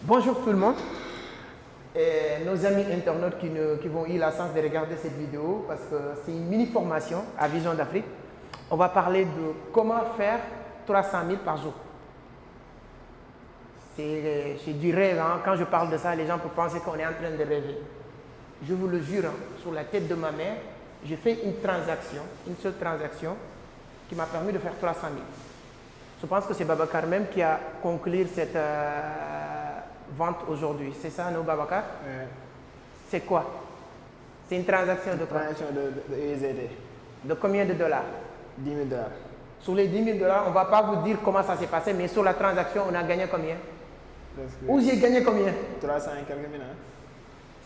Bonjour tout le monde. Et nos amis internautes qui vont eu la chance de regarder cette vidéo parce que c'est une mini-formation à Vision d'Afrique. On va parler de comment faire 300 000 par jour. C'est du rêve. Hein. Quand je parle de ça, les gens peuvent penser qu'on est en train de rêver. Je vous le jure, hein, sur la tête de ma mère, j'ai fait une transaction, une seule transaction qui m'a permis de faire 300 000. Je pense que c'est Babacar même qui a conclu cette vente aujourd'hui. C'est ça, non, Babacar? C'est quoi? C'est une transaction de quoi? Une transaction de USD. De combien de dollars? 10 000 $. Sur les 10 000 $, on ne va pas vous dire comment ça s'est passé, mais sur la transaction, on a gagné combien? Ou j'ai gagné combien? 300 et quelques mille.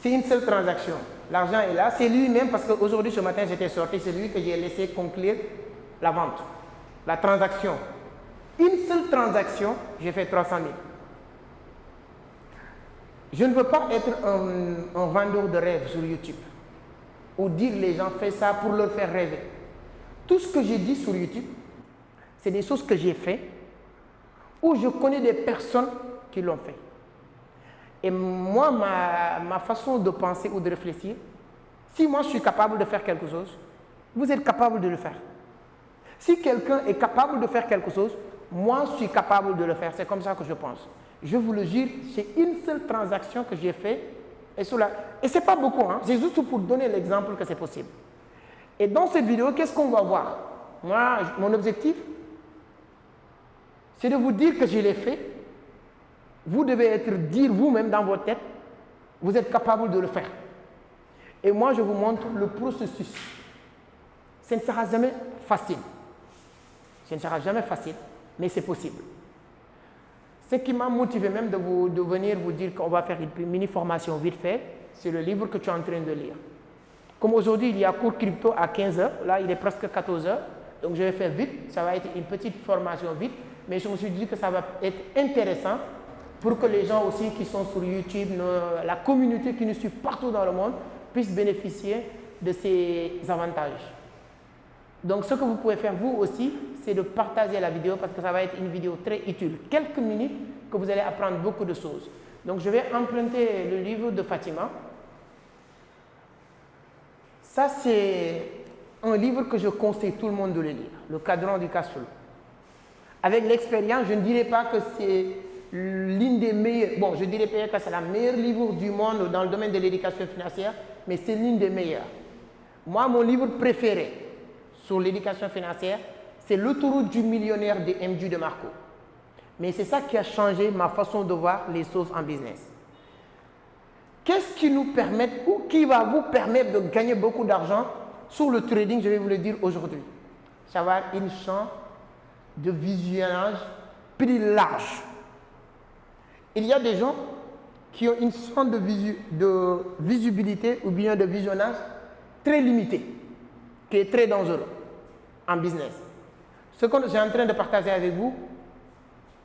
C'est une seule transaction. L'argent est là. C'est lui-même, parce qu'aujourd'hui, ce matin, j'étais sorti, c'est lui que j'ai laissé conclure la vente, la transaction. Une seule transaction, j'ai fait 300 000. Je ne veux pas être un vendeur de rêves sur YouTube ou dire les gens font ça pour leur faire rêver. Tout ce que j'ai dit sur YouTube, c'est des choses que j'ai fait où je connais des personnes qui l'ont fait. Et moi, ma façon de penser ou de réfléchir, si moi je suis capable de faire quelque chose, vous êtes capable de le faire. Si quelqu'un est capable de faire quelque chose, moi je suis capable de le faire. C'est comme ça que je pense. Je vous le jure, c'est une seule transaction que j'ai faite. Et ce n'est pas beaucoup, hein? C'est juste pour donner l'exemple que c'est possible. Et dans cette vidéo, qu'est-ce qu'on va voir? Moi, mon objectif, c'est de vous dire que je l'ai fait. Vous devez dire vous-même dans votre tête, vous êtes capable de le faire. Et moi, je vous montre le processus. Ce ne sera jamais facile. Ce ne sera jamais facile, mais c'est possible. Ce qui m'a motivé même de venir vous dire qu'on va faire une mini-formation vite fait, c'est le livre que tu es en train de lire. Comme aujourd'hui, il y a cours crypto à 15 h, là il est presque 14 h, donc je vais faire vite, ça va être une petite formation vite, mais je me suis dit que ça va être intéressant pour que les gens aussi qui sont sur YouTube, la communauté qui nous suit partout dans le monde, puissent bénéficier de ces avantages. Donc ce que vous pouvez faire vous aussi, c'est de partager la vidéo parce que ça va être une vidéo très utile. Quelques minutes que vous allez apprendre beaucoup de choses. Donc je vais emprunter le livre de Fatima. Ça c'est un livre que je conseille tout le monde de le lire, Le Cadran du Cash Flow. Avec l'expérience, je ne dirais pas que c'est l'une des meilleures, bon je dirais pas que c'est la meilleure livre du monde dans le domaine de l'éducation financière, mais c'est l'une des meilleures. Moi, mon livre préféré sur l'éducation financière, c'est L'autoroute du millionnaire de M.J. DeMarco. Mais c'est ça qui a changé ma façon de voir les choses en business. Qu'est-ce qui nous permet ou qui va vous permettre de gagner beaucoup d'argent sur le trading? Je vais vous le dire aujourd'hui. Ça va avoir une champ de visionnage plus large. Il y a des gens qui ont une champ de visibilité ou bien de visionnage très limité, qui est très dangereux en business. Ce que j'ai en train de partager avec vous,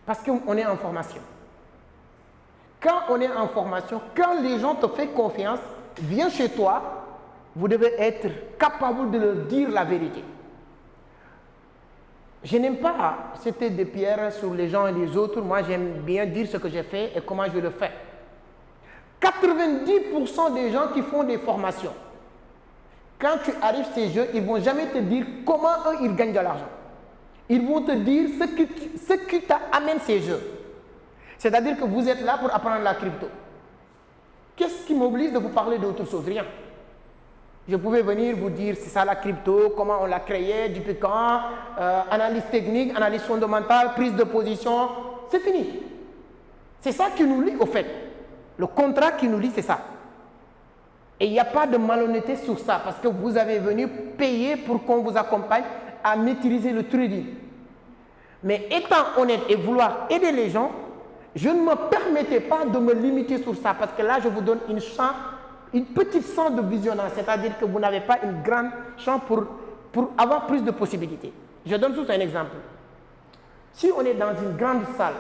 parce qu'on est en formation. Quand on est en formation, quand les gens te font confiance, viennent chez toi, vous devez être capable de leur dire la vérité. Je n'aime pas jeter des pierres sur les gens et les autres. Moi, j'aime bien dire ce que j'ai fait et comment je le fais. 90% des gens qui font des formations, quand tu arrives à ces jeux, ils ne vont jamais te dire comment eux, ils gagnent de l'argent. Ils vont te dire ce qui t'amène ces jeux. C'est-à-dire que vous êtes là pour apprendre la crypto. Qu'est-ce qui m'oblige de vous parler d'autre chose? Rien. Je pouvais venir vous dire c'est ça la crypto, comment on l'a créé, depuis quand, analyse technique, analyse fondamentale, prise de position. C'est fini. C'est ça qui nous lie au fait. Le contrat qui nous lie, c'est ça. Et il n'y a pas de malhonnêteté sur ça parce que vous avez venu payer pour qu'on vous accompagne à maîtriser le trading. Mais étant honnête et vouloir aider les gens, je ne me permettais pas de me limiter sur ça parce que là, je vous donne une petite champ de visionnage, c'est-à-dire que vous n'avez pas une grande chance pour avoir plus de possibilités. Je donne juste un exemple. Si on est dans une grande salle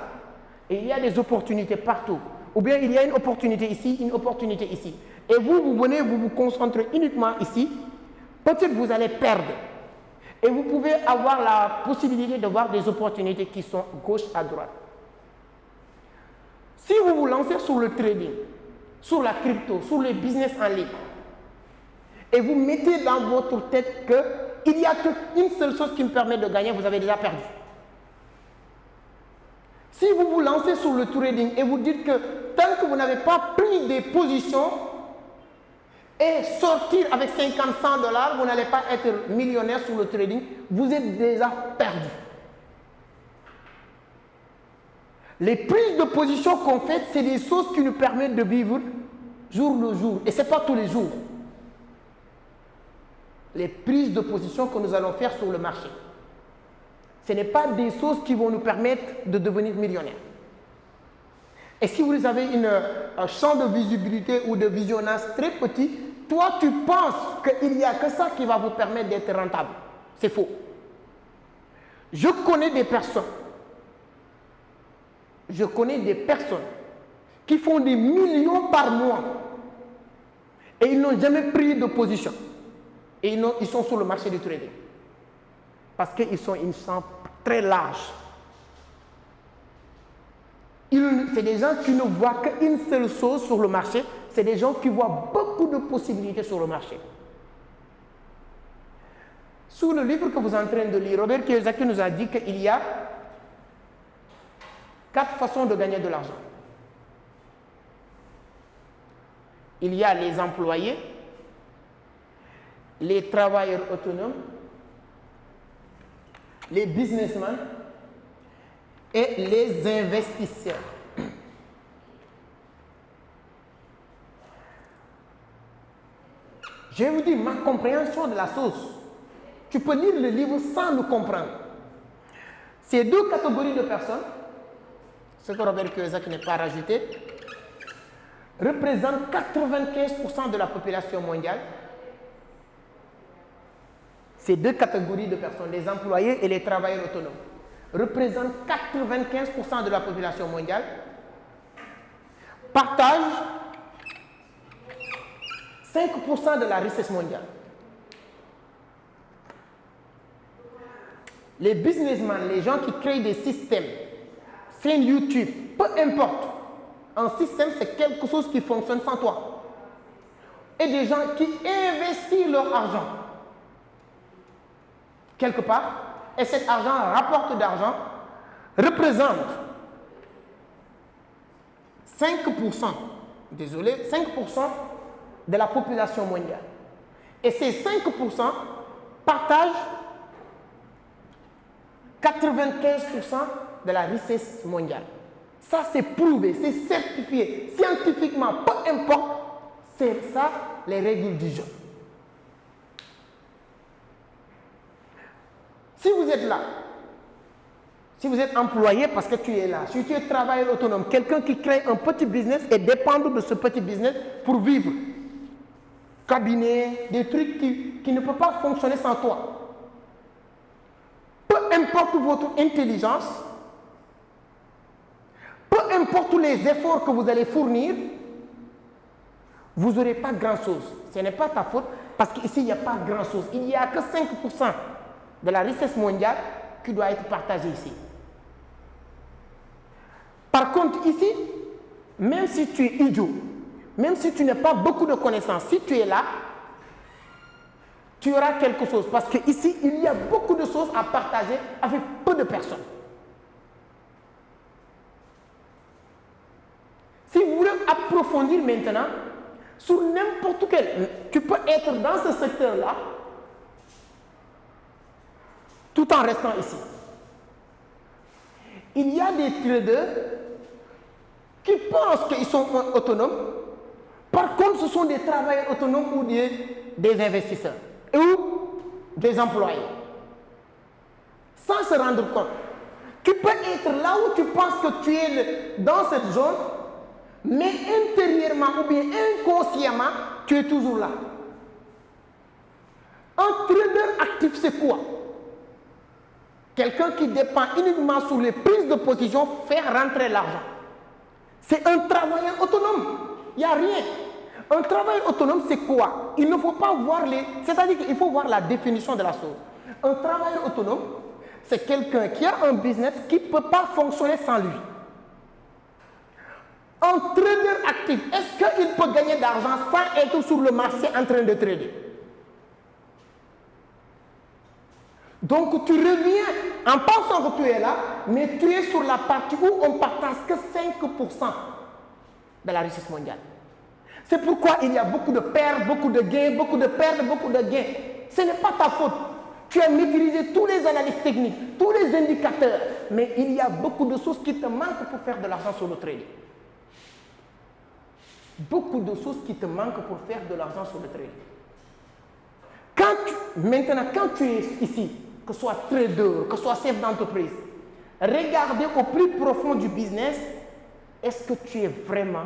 et il y a des opportunités partout, ou bien il y a une opportunité ici, une opportunité ici, et vous venez, vous vous concentrez uniquement ici, peut-être vous allez perdre. Et vous pouvez avoir la possibilité de voir des opportunités qui sont gauche à droite. Si vous vous lancez sur le trading, sur la crypto, sur les business en ligne, et vous mettez dans votre tête qu'il n'y a qu'une seule chose qui me permet de gagner, vous avez déjà perdu. Si vous vous lancez sur le trading et vous dites que tant que vous n'avez pas pris des positions et sortir avec 50, 100 $, vous n'allez pas être millionnaire sur le trading, vous êtes déjà perdu. Les prises de position qu'on fait, c'est des choses qui nous permettent de vivre jour le jour. Et ce n'est pas tous les jours. Les prises de position que nous allons faire sur le marché. Ce n'est pas des choses qui vont nous permettre de devenir millionnaires. Et si vous avez un champ de visibilité ou de visionnage très petit, toi tu penses qu'il n'y a que ça qui va vous permettre d'être rentable. C'est faux. Je connais des personnes qui font des millions par mois et ils n'ont jamais pris de position. Et ils sont sur le marché du trading. Parce qu'ils sont une champ très large. C'est des gens qui ne voient qu'une seule chose sur le marché. C'est des gens qui voient beaucoup de possibilités sur le marché. Sous le livre que vous êtes en train de lire, Robert Kiyosaki nous a dit qu'il y a 4 façons de gagner de l'argent. Il y a les employés, les travailleurs autonomes, les businessmen et les investisseurs. Je vais vous dire ma compréhension de la chose. Tu peux lire le livre sans le comprendre. Ces 2 catégories de personnes, ce que Robert Kiyosaki n'a pas rajouté, représentent 95% de la population mondiale. Ces 2 catégories de personnes, les employés et les travailleurs autonomes, représentent 95% de la population mondiale, partagent 5% de la richesse mondiale. Les businessmen, les gens qui créent des systèmes, chaîne YouTube, peu importe, un système c'est quelque chose qui fonctionne sans toi. Et des gens qui investissent leur argent quelque part, et cet argent rapporte d'argent, représente 5%, désolé, 5% de la population mondiale. Et ces 5% partagent 95% de la richesse mondiale. Ça, c'est prouvé, c'est certifié, scientifiquement, peu importe, c'est ça les règles du jeu. Si vous êtes là, si vous êtes employé parce que tu es là, si tu es travailleur autonome, quelqu'un qui crée un petit business et dépend de ce petit business pour vivre, cabinet, des trucs qui ne peuvent pas fonctionner sans toi. Peu importe votre intelligence, peu importe les efforts que vous allez fournir, vous n'aurez pas grand-chose. Ce n'est pas ta faute parce qu'ici, il n'y a pas grand-chose. Il n'y a que 5% de la richesse mondiale qui doit être partagée ici. Par contre, ici, même si tu es idiot, même si tu n'as pas beaucoup de connaissances, si tu es là, tu auras quelque chose. Parce qu'ici, il y a beaucoup de choses à partager avec peu de personnes. Si vous voulez approfondir maintenant, sur n'importe quel, tu peux être dans ce secteur-là, tout en restant ici. Il y a des traders qui pensent qu'ils sont autonomes. Par contre, ce sont des travailleurs autonomes ou des investisseurs ou des employés. Sans se rendre compte. Tu peux être là où tu penses que tu es dans cette zone, mais intérieurement ou bien inconsciemment, tu es toujours là. Un trader actif, c'est quoi? Quelqu'un qui dépend uniquement sur les prises de position, faire rentrer l'argent. C'est un travailleur autonome. Il n'y a rien. Un travailleur autonome, c'est quoi? Il ne faut pas voir les... C'est-à-dire qu'il faut voir la définition de la chose. Un travailleur autonome, c'est quelqu'un qui a un business qui ne peut pas fonctionner sans lui. Un trader actif, est-ce qu'il peut gagner d'argent sans être sur le marché en train de trader? Donc tu reviens en pensant que tu es là, mais tu es sur la partie où on ne partage que 5% de la richesse mondiale. C'est pourquoi il y a beaucoup de pertes, beaucoup de gains, beaucoup de pertes, beaucoup de gains. Ce n'est pas ta faute. Tu as maîtrisé tous les analyses techniques, tous les indicateurs, mais il y a beaucoup de choses qui te manquent pour faire de l'argent sur le trading. Beaucoup de choses qui te manquent pour faire de l'argent sur le trading. Maintenant, quand tu es ici, que ce soit trader, que ce soit chef d'entreprise, regardez au plus profond du business, est-ce que tu es vraiment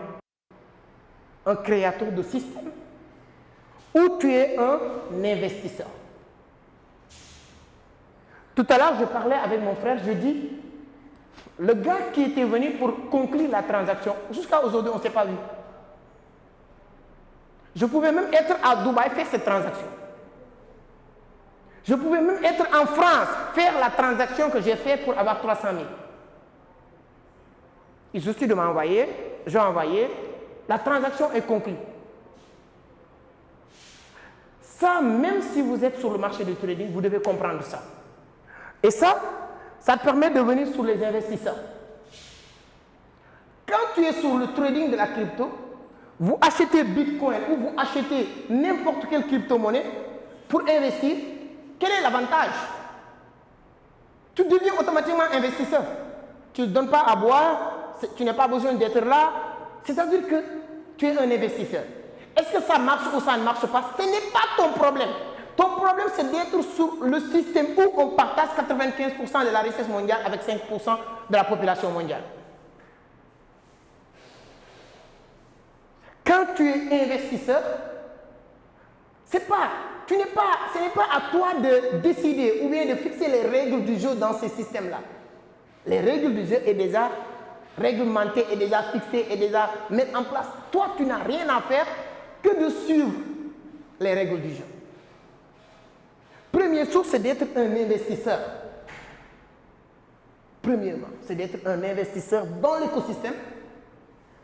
un créateur de système ou tu es un investisseur? Tout à l'heure, je parlais avec mon frère, je dis, le gars qui était venu pour conclure la transaction, jusqu'à aujourd'hui, on ne s'est pas vu. Je pouvais même être à Dubaï faire cette transaction. Je pouvais même être en France, faire la transaction que j'ai faite pour avoir 300 000. Il suffit de m'envoyer, j'ai envoyé, la transaction est conclue. Ça, même si vous êtes sur le marché du trading, vous devez comprendre ça. Et ça permet de venir sur les investisseurs. Quand tu es sur le trading de la crypto, vous achetez Bitcoin ou vous achetez n'importe quelle crypto-monnaie pour investir, quel est l'avantage? Tu deviens automatiquement investisseur. Tu ne donnes pas à boire, tu n'as pas besoin d'être là. C'est-à-dire que tu es un investisseur. Est-ce que ça marche ou ça ne marche pas? Ce n'est pas ton problème. Ton problème, c'est d'être sur le système où on partage 95% de la richesse mondiale avec 5% de la population mondiale. Quand tu es investisseur, ce n'est pas à toi de décider ou bien de fixer les règles du jeu dans ces systèmes-là. Les règles du jeu sont déjà réglementées, et déjà fixées, et déjà mises en place. Toi, tu n'as rien à faire que de suivre les règles du jeu. Première chose, c'est d'être un investisseur. Premièrement, c'est d'être un investisseur dans l'écosystème.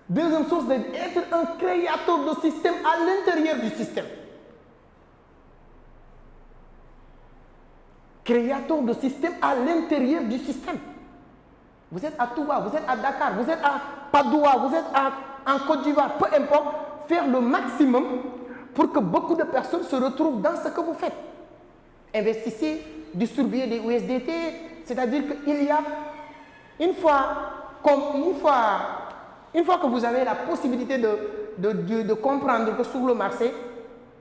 Deuxième chose, c'est d'être un créateur de système à l'intérieur du système. Créateur de système à l'intérieur du système. Vous êtes à Touba, vous êtes à Dakar, vous êtes à Padoua, vous êtes en Côte d'Ivoire, peu importe, faire le maximum pour que beaucoup de personnes se retrouvent dans ce que vous faites. Investissez, distribuez des USDT, c'est-à-dire qu'il y a une fois que vous avez la possibilité de comprendre que sur le marché,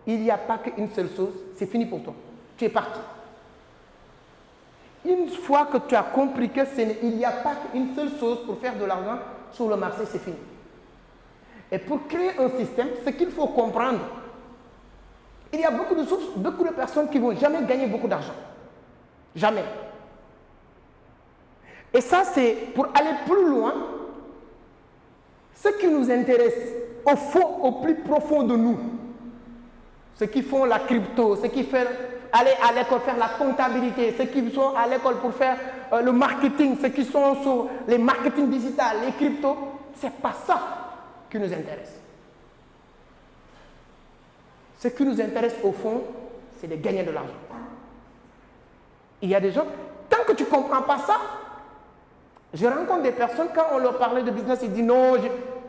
il n'y a pas qu'une seule chose, c'est fini pour toi. Tu es parti. Une fois que tu as compris qu'il n'y a pas qu'une seule chose pour faire de l'argent sur le marché, c'est fini. Et pour créer un système, ce qu'il faut comprendre, il y a beaucoup de personnes qui ne vont jamais gagner beaucoup d'argent. Jamais. Et ça, c'est pour aller plus loin. Ce qui nous intéresse au fond, au plus profond de nous, ceux qui font la crypto, ceux qui font aller à l'école faire la comptabilité, ceux qui sont à l'école pour faire le marketing, ceux qui sont sur les marketing digital, les cryptos, ce n'est pas ça qui nous intéresse. Ce qui nous intéresse au fond, c'est de gagner de l'argent. Il y a des gens, tant que tu ne comprends pas ça, je rencontre des personnes, quand on leur parlait de business, ils disent non,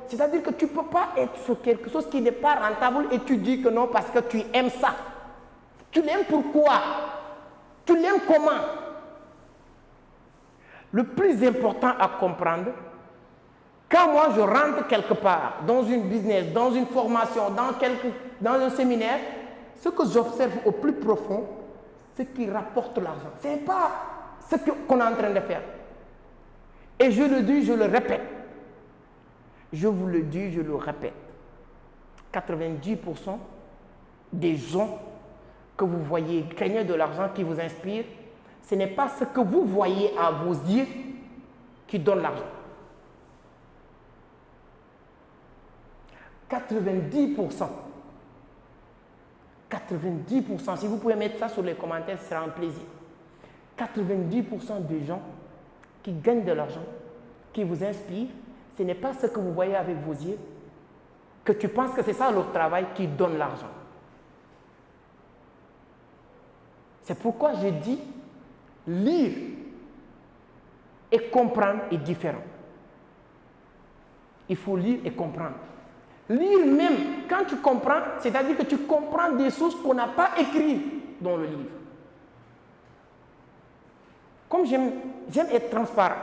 c'est-à-dire que tu ne peux pas être sur quelque chose qui n'est pas rentable et tu dis que non parce que tu aimes ça. Tu l'aimes pourquoi? Tu l'aimes comment? Le plus important à comprendre, quand moi je rentre quelque part, dans une business, dans une formation, dans un séminaire, ce que j'observe au plus profond, c'est ce qui rapporte l'argent. Ce n'est pas ce qu'on est en train de faire. Et je le dis, je le répète. Je vous le dis, je le répète. 90% des gens que vous voyez gagner de l'argent qui vous inspire, ce n'est pas ce que vous voyez à vos yeux qui donne l'argent. 90%. 90%. Si vous pouvez mettre ça sur les commentaires, ce sera un plaisir. 90% des gens qui gagnent de l'argent, qui vous inspirent, ce n'est pas ce que vous voyez avec vos yeux, que tu penses que c'est ça leur travail qui donne l'argent. C'est pourquoi je dis, lire et comprendre est différent. Il faut lire et comprendre. Lire même, quand tu comprends, c'est-à-dire que tu comprends des choses qu'on n'a pas écrites dans le livre. Comme j'aime être transparent,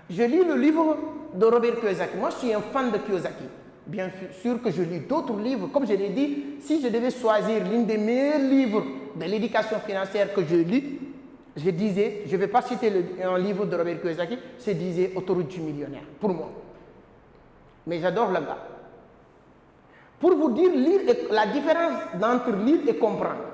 je lis le livre de Robert Kiyosaki. Moi, je suis un fan de Kiyosaki. Bien sûr que je lis d'autres livres. Comme je l'ai dit, si je devais choisir l'un des meilleurs livres de l'éducation financière que je lis, je disais, je ne vais pas citer un livre de Robert Kiyosaki, je disais Autoroute du millionnaire, pour moi. Mais j'adore le gars. Pour vous dire la différence entre lire et comprendre.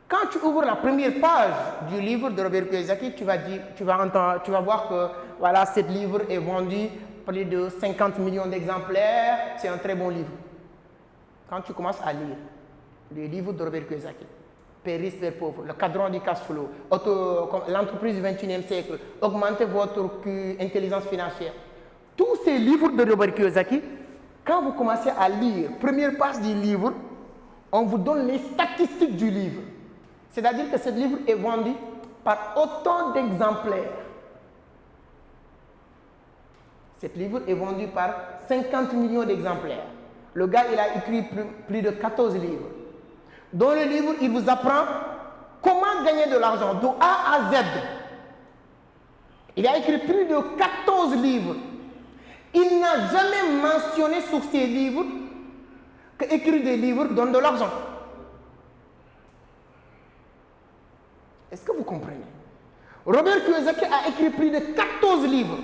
Quand tu ouvres la première page du livre de Robert Kiyosaki, tu vas voir que voilà, ce livre est vendu plus de 50 millions d'exemplaires. C'est un très bon livre. Quand tu commences à lire le livre de Robert Kiyosaki, Père riche, Père pauvre, le cadran du cash flow, l'entreprise du 21e siècle, augmenter votre intelligence financière. Tous ces livres de Robert Kiyosaki, quand vous commencez à lire, première page du livre, on vous donne les statistiques du livre. C'est-à-dire que ce livre est vendu par autant d'exemplaires. Ce livre est vendu par 50 millions d'exemplaires. Le gars, il a écrit plus de 14 livres. Dans le livre, il vous apprend comment gagner de l'argent, de A à Z. Il a écrit plus de 14 livres. Il n'a jamais mentionné sur ses livres qu'écrire des livres donne de l'argent. Est-ce que vous comprenez? Robert Kiyosaki a écrit plus de 14 livres.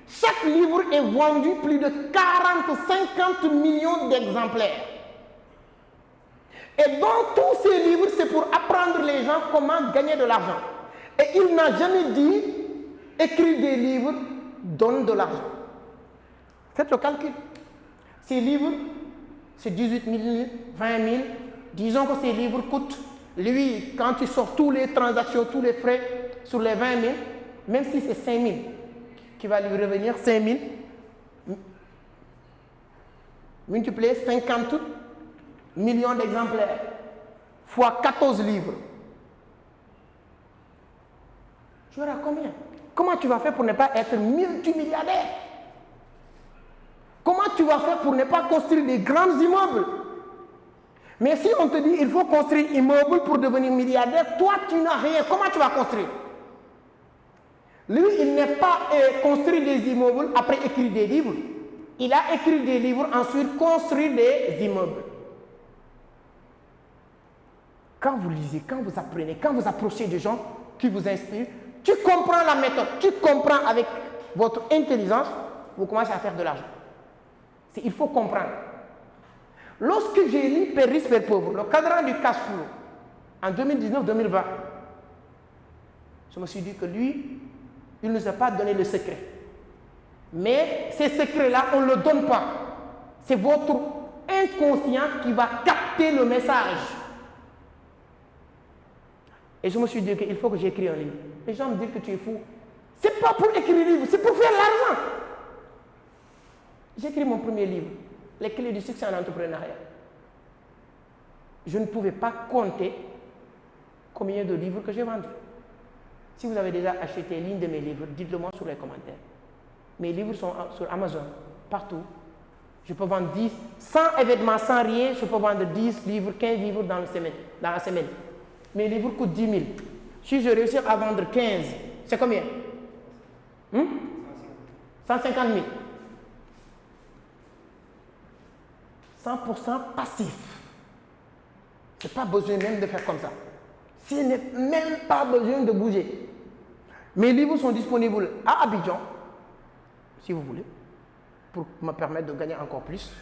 Chaque livre est vendu plus de 40-50 millions d'exemplaires. Et dans tous ces livres, c'est pour apprendre les gens comment gagner de l'argent. Et il n'a jamais dit écrire des livres donne de l'argent. Faites le calcul. Ces livres, c'est 18 000, 20 000. Disons que ces livres coûtent, lui, quand il sort toutes les transactions, tous les frais sur les 20 000, même si c'est 5 000, qui va lui revenir 5 000, multiplié 50 millions d'exemplaires, fois 14 livres. Tu auras combien? Comment tu vas faire pour ne pas être multimilliardaire? Comment tu vas faire pour ne pas construire des grands immeubles? Mais si on te dit il faut construire un immeuble pour devenir milliardaire, toi tu n'as rien. Comment tu vas construire? Lui, il n'est pas construire des immeubles après écrire des livres. Il a écrit des livres, ensuite construire des immeubles. Quand vous lisez, quand vous apprenez, quand vous approchez des gens qui vous inspirent, tu comprends la méthode, tu comprends avec votre intelligence, vous commencez à faire de l'argent. Il faut comprendre. Lorsque j'ai lu Père riche, Père pauvre, le cadran du cash flow, en 2019-2020, je me suis dit que lui, il ne nous a pas donné le secret. Mais ces secrets-là, on ne le donne pas. C'est votre inconscient qui va capter le message. Et je me suis dit qu'il faut que j'écris un livre. Les gens me disent que tu es fou. Ce n'est pas pour écrire un livre, c'est pour faire l'argent. J'ai écrit mon premier livre, Les clés du succès en entrepreneuriat. Je ne pouvais pas compter combien de livres que j'ai vendus. Si vous avez déjà acheté l'un de mes livres, dites-le moi sur les commentaires. Mes livres sont sur Amazon, partout. Je peux vendre 10, sans événement, sans rien, je peux vendre 10 livres, 15 livres dans la semaine. Mes livres coûtent 10 000. Si je réussis à vendre 15, c'est combien? 150 000. 100% passif. Ce n'est pas besoin même de faire comme ça. Ce n'est même pas besoin de bouger. Mes livres sont disponibles à Abidjan, si vous voulez, pour me permettre de gagner encore plus.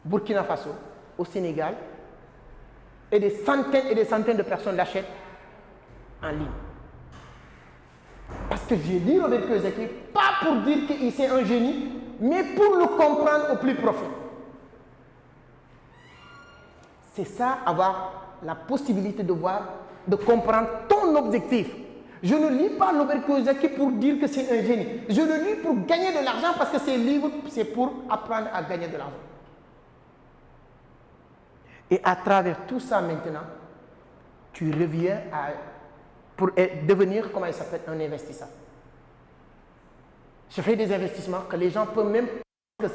Burkina Faso, au Sénégal, et des centaines de personnes l'achètent en ligne. Parce que j'ai lu Robert Kiyosaki, pas pour dire qu'il c'est un génie, mais pour le comprendre au plus profond. C'est ça, avoir la possibilité de voir, de comprendre ton objectif. Je ne lis pas Robert Kiyosaki pour dire que c'est un génie. Je le lis pour gagner de l'argent parce que ces livres, c'est pour apprendre à gagner de l'argent. Et à travers tout ça maintenant, tu reviens pour devenir, comment il s'appelle, un investisseur. Je fais des investissements que les gens peuvent même que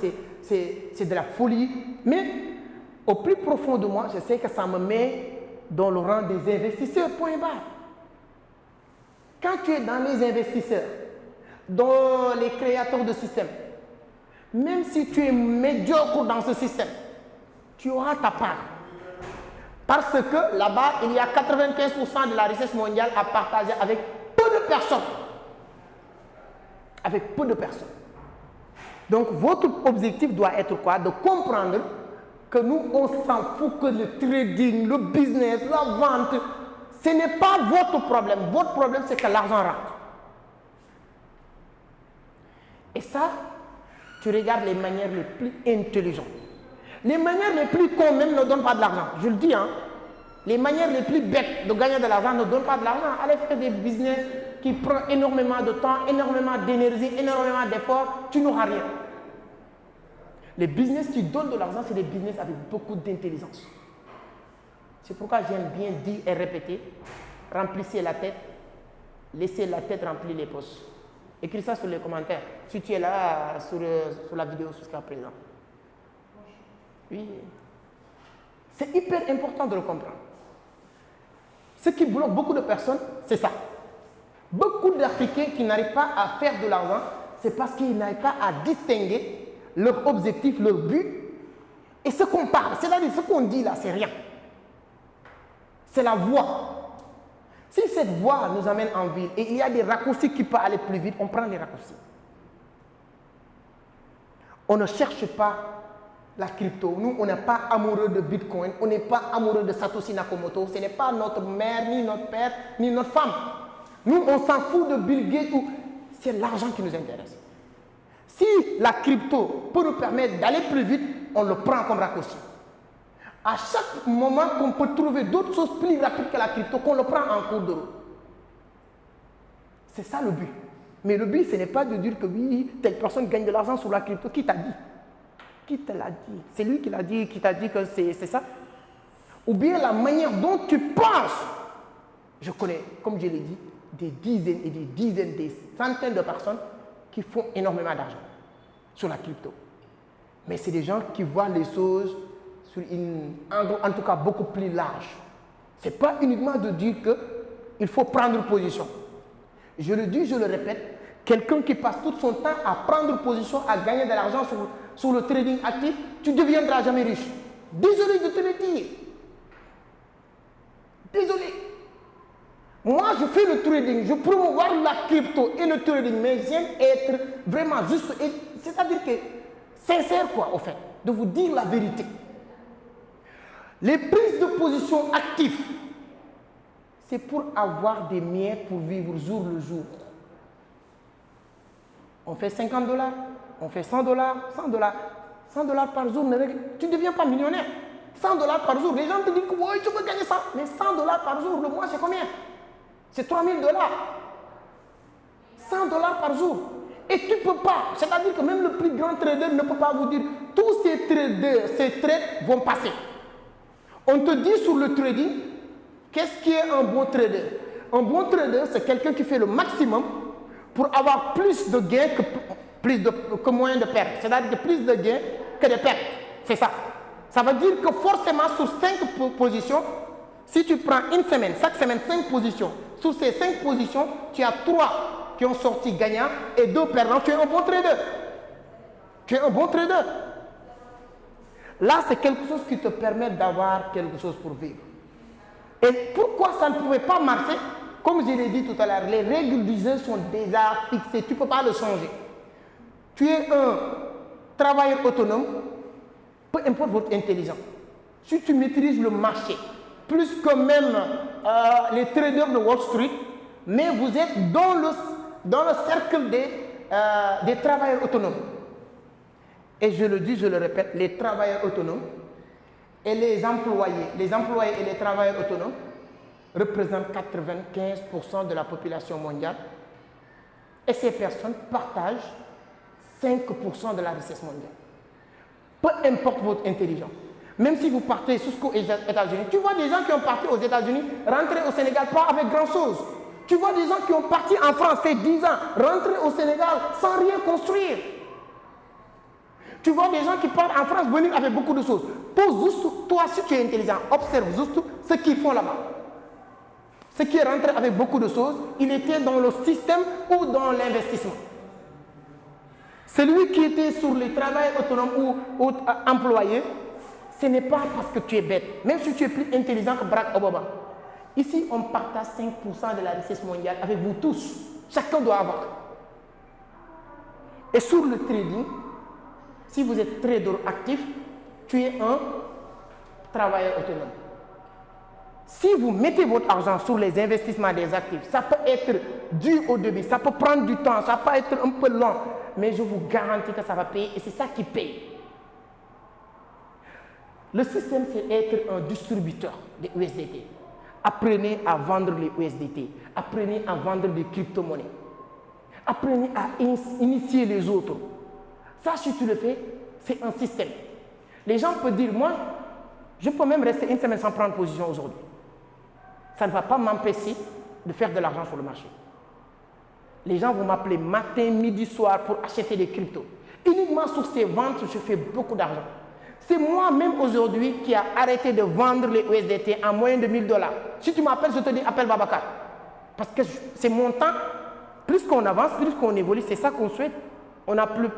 c'est de la folie, mais au plus profond de moi, je sais que ça me met dans le rang des investisseurs, point barre. Quand tu es dans les investisseurs, dans les créateurs de systèmes, même si tu es médiocre dans ce système, tu auras ta part. Parce que là-bas, il y a 95% de la richesse mondiale à partager avec peu de personnes. Avec peu de personnes. Donc, votre objectif doit être quoi? De comprendre que nous, on s'en fout que le trading, le business, la vente, ce n'est pas votre problème. Votre problème, c'est que l'argent rentre. Et ça, tu regardes les manières les plus intelligentes. Les manières les plus cons même ne donnent pas de l'argent. Je le dis, hein. Les manières les plus bêtes de gagner de l'argent ne donnent pas de l'argent. Allez faire des business qui prennent énormément de temps, énormément d'énergie, énormément d'efforts, tu n'auras rien. Les business qui donnent de l'argent, c'est des business avec beaucoup d'intelligence. C'est pourquoi j'aime bien dire et répéter, remplissez la tête, laissez la tête remplir les poches. Écris ça sur les commentaires, si tu es là sur la vidéo jusqu'à présent. Oui. C'est hyper important de le comprendre. Ce qui bloque beaucoup de personnes, c'est ça. Beaucoup d'Africains qui n'arrivent pas à faire de l'argent, c'est parce qu'ils n'arrivent pas à distinguer leur objectif, leur but et ce qu'on parle. C'est-à-dire ce qu'on dit là, c'est rien. C'est la voie. Si cette voie nous amène en ville et il y a des raccourcis qui peuvent aller plus vite, on prend les raccourcis. On ne cherche pas la crypto. Nous, on n'est pas amoureux de Bitcoin, on n'est pas amoureux de Satoshi Nakamoto. Ce n'est pas notre mère, ni notre père, ni notre femme. Nous, on s'en fout de Bill Gates. C'est l'argent qui nous intéresse. Si la crypto peut nous permettre d'aller plus vite, on le prend comme raccourci. À chaque moment qu'on peut trouver d'autres choses plus rapides que la crypto, qu'on le prend en cours de route. C'est ça le but. Mais le but, ce n'est pas de dire que oui, telle personne gagne de l'argent sur la crypto. Qui t'a dit? Qui te l'a dit? C'est lui qui l'a dit, qui t'a dit que c'est ça? Ou bien la manière dont tu penses. Je connais, comme je l'ai dit, des dizaines et des dizaines, des centaines de personnes qui font énormément d'argent sur la crypto. Mais c'est des gens qui voient les choses sur un angle en tout cas beaucoup plus large. Ce n'est pas uniquement de dire qu'il faut prendre position. Je le dis, je le répète, quelqu'un qui passe tout son temps à prendre position, à gagner de l'argent sur le trading actif, tu ne deviendras jamais riche. Désolé de te le dire. Désolé. Moi, je fais le trading, je promouvois la crypto et le trading, mais j'aime être vraiment juste, c'est-à-dire que sincère quoi, au fait, de vous dire la vérité. Les prises de position actives, c'est pour avoir des miettes pour vivre jour le jour. On fait 50 $, on fait 100 $, 100 $. 100 $ par jour, tu ne deviens pas millionnaire. 100 $ par jour, les gens te disent que oui, tu veux gagner ça. Mais 100 $ par jour, le mois, c'est combien? C'est 3 000 $. 100 $ par jour. Et tu ne peux pas. C'est-à-dire que même le plus grand trader ne peut pas vous dire tous ces traders, ces trades vont passer. On te dit sur le trading, qu'est-ce qui est un bon trader? Un bon trader, c'est quelqu'un qui fait le maximum pour avoir plus de gains que moins de pertes. C'est-à-dire que plus de gains que de pertes. C'est ça. Ça veut dire que forcément, sur 5 positions, si tu prends une semaine, chaque semaine 5 positions, sur ces 5 positions, tu as 3 qui ont sorti gagnants et 2 perdants. Tu es un bon trader. Tu es un bon trader. Là, c'est quelque chose qui te permet d'avoir quelque chose pour vivre. Et pourquoi ça ne pouvait pas marcher? Comme je l'ai dit tout à l'heure, les règles du jeu sont déjà fixées. Tu ne peux pas le changer. Tu es un travailleur autonome, peu importe votre intelligence. Si tu maîtrises le marché, plus que même les traders de Wall Street, mais vous êtes dans le cercle des travailleurs autonomes. Et je le dis, je le répète, les travailleurs autonomes et les employés et les travailleurs autonomes, représentent 95% de la population mondiale et ces personnes partagent 5% de la richesse mondiale. Peu importe votre intelligence. Même si vous partez jusqu'aux États-Unis, tu vois des gens qui ont parti aux États-Unis, rentrer au Sénégal pas avec grand-chose. Tu vois des gens qui ont parti en France, fait 10 ans, rentrer au Sénégal sans rien construire. Tu vois des gens qui partent en France, venir avec beaucoup de choses. Pose juste, toi, si tu es intelligent, observe juste ce qu'ils font là-bas. Ce qui est rentré avec beaucoup de choses, il était dans le système ou dans l'investissement. Celui qui était sur le travail autonome ou employé, ce n'est pas parce que tu es bête, même si tu es plus intelligent que Barack Obama. Ici, on partage 5% de la richesse mondiale avec vous tous. Chacun doit avoir. Et sur le trading, si vous êtes trader actif, tu es un travailleur autonome. Si vous mettez votre argent sur les investissements des actifs, ça peut être dur au début, ça peut prendre du temps, ça peut être un peu lent, mais je vous garantis que ça va payer et c'est ça qui paye. Le système, c'est être un distributeur des USDT. Apprenez à vendre les USDT. Apprenez à vendre des crypto-monnaies. Apprenez à initier les autres. Ça, si tu le fais, c'est un système. Les gens peuvent dire, moi, je peux même rester une semaine sans prendre position aujourd'hui. Ça ne va pas m'empêcher de faire de l'argent sur le marché. Les gens vont m'appeler matin, midi, soir pour acheter des cryptos. Uniquement sur ces ventes, je fais beaucoup d'argent. C'est moi-même aujourd'hui qui a arrêté de vendre les USDT en moyenne de 1000 $. Si tu m'appelles, je te dis appelle Babacar. Parce que c'est mon temps. Plus qu'on avance, plus qu'on évolue, c'est ça qu'on souhaite. On n'a plus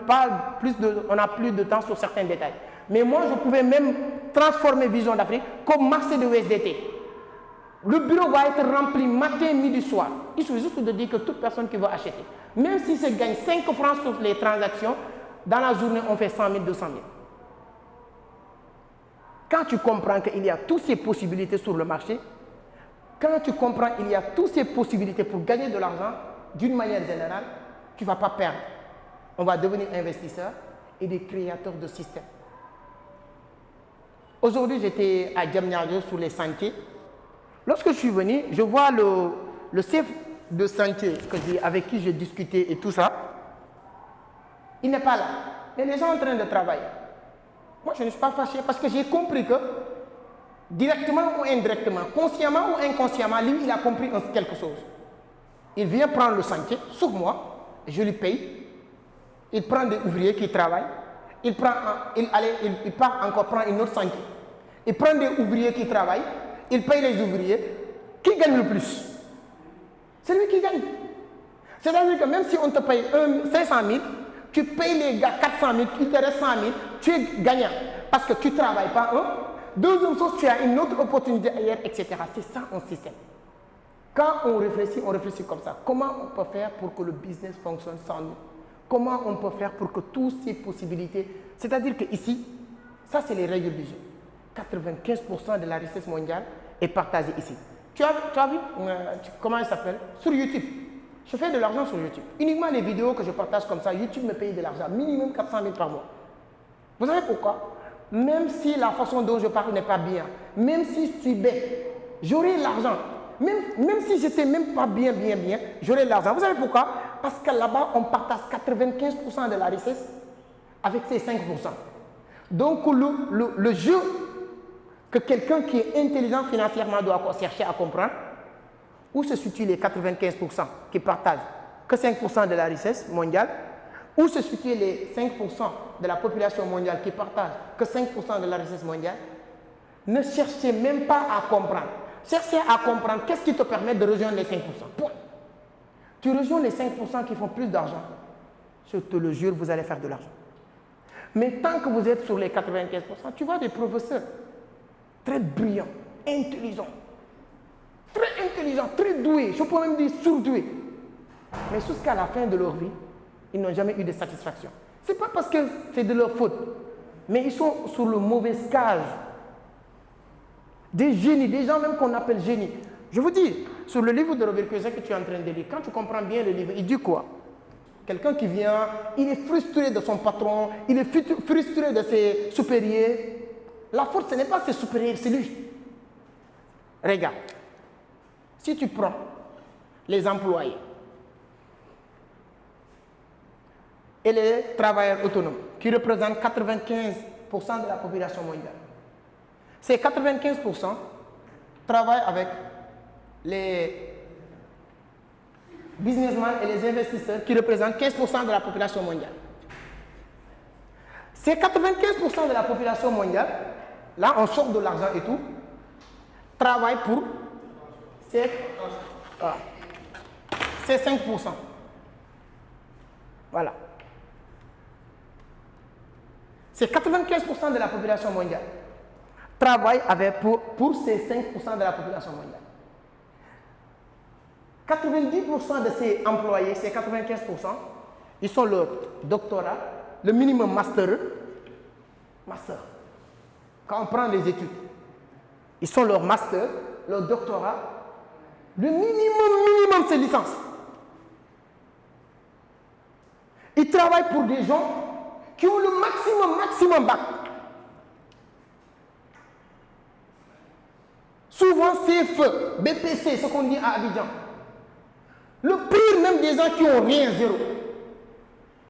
de temps sur certains détails. Mais moi, je pouvais même transformer Vision d'Afrique comme marché de USDT. Le bureau va être rempli matin, midi, soir. Il suffit juste de dire que toute personne qui veut acheter, même si se gagne 5 francs sur les transactions, dans la journée, on fait 100 000, 200 000. Quand tu comprends qu'il y a toutes ces possibilités sur le marché, quand tu comprends qu'il y a toutes ces possibilités pour gagner de l'argent, d'une manière générale, tu ne vas pas perdre. On va devenir investisseur et des créateurs de systèmes. Aujourd'hui, j'étais à Diamniadio sur les sentiers. Lorsque je suis venu, je vois le chef de sentier avec qui j'ai discuté et tout ça. Il n'est pas là. Mais les gens sont en train de travailler. Moi, je ne suis pas fâché parce que j'ai compris que, directement ou indirectement, consciemment ou inconsciemment, lui, il a compris quelque chose. Il vient prendre le sentier sur moi, je lui paye. Il prend des ouvriers qui travaillent. Il part encore prendre une autre sentier. Il prend des ouvriers qui travaillent. Il paye les ouvriers. Qui gagne le plus? C'est lui qui gagne. C'est-à-dire que même si on te paye 500 000, tu payes les gars 400 000, il te reste 100 000, tu es gagnant. Parce que tu ne travailles pas. Deuxième chose, tu as une autre opportunité ailleurs, etc. C'est ça un système. Quand on réfléchit comme ça. Comment on peut faire pour que le business fonctionne sans nous? Comment on peut faire pour que toutes ces possibilités... C'est-à-dire qu'ici, ça c'est les règles du jeu. 95% de la richesse mondiale est partagée ici. Tu as vu comment elle s'appelle? Sur YouTube. Je fais de l'argent sur YouTube. Uniquement les vidéos que je partage comme ça, YouTube me paye de l'argent. Minimum 400 000 par mois. Vous savez pourquoi? Même si la façon dont je parle n'est pas bien, même si je suis bête, j'aurai l'argent. Même si j'étais même pas bien, j'aurai l'argent. Vous savez pourquoi? Parce que là-bas, on partage 95% de la richesse avec ces 5%. Donc, le jeu que quelqu'un qui est intelligent financièrement doit chercher à comprendre, où se situent les 95% qui partagent que 5% de la richesse mondiale, où se situent les 5% de la population mondiale qui partagent que 5% de la richesse mondiale. Ne cherchez même pas à comprendre. Cherchez à comprendre qu'est-ce qui te permet de rejoindre les 5%. Point. Tu rejoins les 5% qui font plus d'argent. Je te le jure, vous allez faire de l'argent. Mais tant que vous êtes sur les 95%, tu vois des professeurs très brillants, intelligents, très doués, je peux même dire surdoués. Mais jusqu'à la fin de leur vie, ils n'ont jamais eu de satisfaction. Ce n'est pas parce que c'est de leur faute, mais ils sont sur le mauvais cage. Des génies, des gens même qu'on appelle génies. Je vous dis, sur le livre de Robert Kiyosaki que tu es en train de lire, quand tu comprends bien le livre, il dit quoi? Quelqu'un qui vient, il est frustré de son patron, il est frustré de ses supérieurs. La faute, ce n'est pas ses supérieurs, c'est lui. Regarde, Si tu prends les employés et les travailleurs autonomes, qui représentent 95% de la population mondiale, ces 95% travaillent avec les businessmen et les investisseurs qui représentent 15% de la population mondiale. Ces 95% de la population mondiale, là on sort de l'argent et tout, travaillent pour ces 5%. Voilà. C'est 95% de la population mondiale travaillent pour ces 5% de la population mondiale. 90% de ces employés, ces 95%, ils sont leur doctorat, le minimum master. Quand on prend les études, ils sont leur master, leur doctorat, le minimum c'est licence. Ils travaillent pour des gens qui ont le maximum bac. Souvent CFE, BPC, ce qu'on dit à Abidjan. Le pire même des gens qui ont rien, zéro.